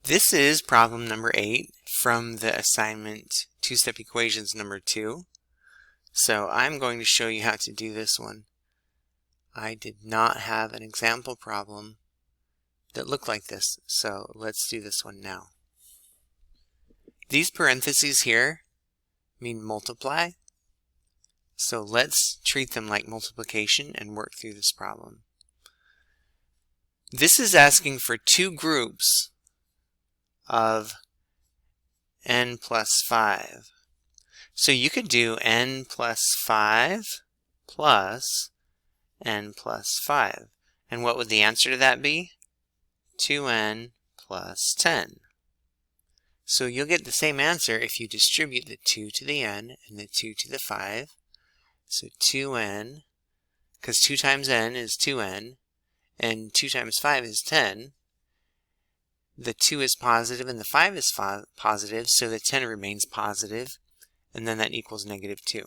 This is problem number 8 from the assignment two-step equations number 2. So I'm going to show you how to do this one. I did not have an example problem that looked like this, so let's do this one now. These parentheses here mean multiply, so let's treat them like multiplication and work through this problem. This is asking for two groups of n plus 5. So you could do n plus 5 plus n plus 5. And what would the answer to that be? 2n plus 10. So you'll get the same answer if you distribute the 2 to the n and the 2 to the 5. So 2n, because 2 times n is 2n, and 2 times 5 is 10. The 2 is positive and the 5 is positive, so the 10 remains positive, and then that equals negative 2.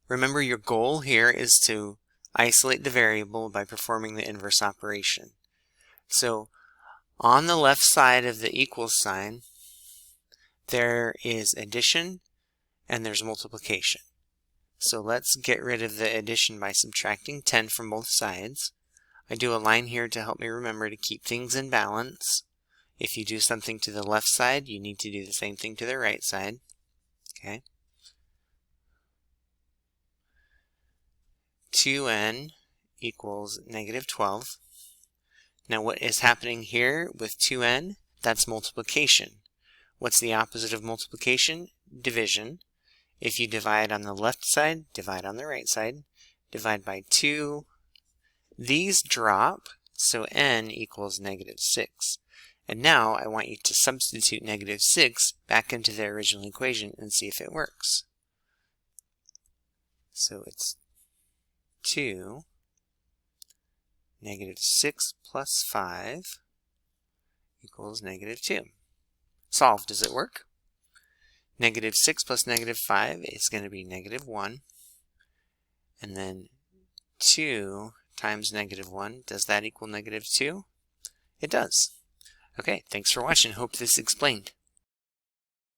Remember, your goal here is to isolate the variable by performing the inverse operation. So on the left side of the equals sign, there is addition and there's multiplication. So let's get rid of the addition by subtracting 10 from both sides. I do a line here to help me remember to keep things in balance. If you do something to the left side, you need to do the same thing to the right side. Okay. 2n equals negative 12. Now what is happening here with 2n? That's multiplication. What's the opposite of multiplication? Division. If you divide on the left side, divide on the right side. Divide by 2. These drop, so n equals negative 6. And now I want you to substitute negative 6 back into the original equation and see if it works. So it's 2, negative 6 plus 5 equals negative 2. Solve. Does it work? Negative 6 plus negative 5 is going to be negative 1. And then 2 times negative 1, does that equal negative 2? It does. Okay, thanks for watching. Hope this explained.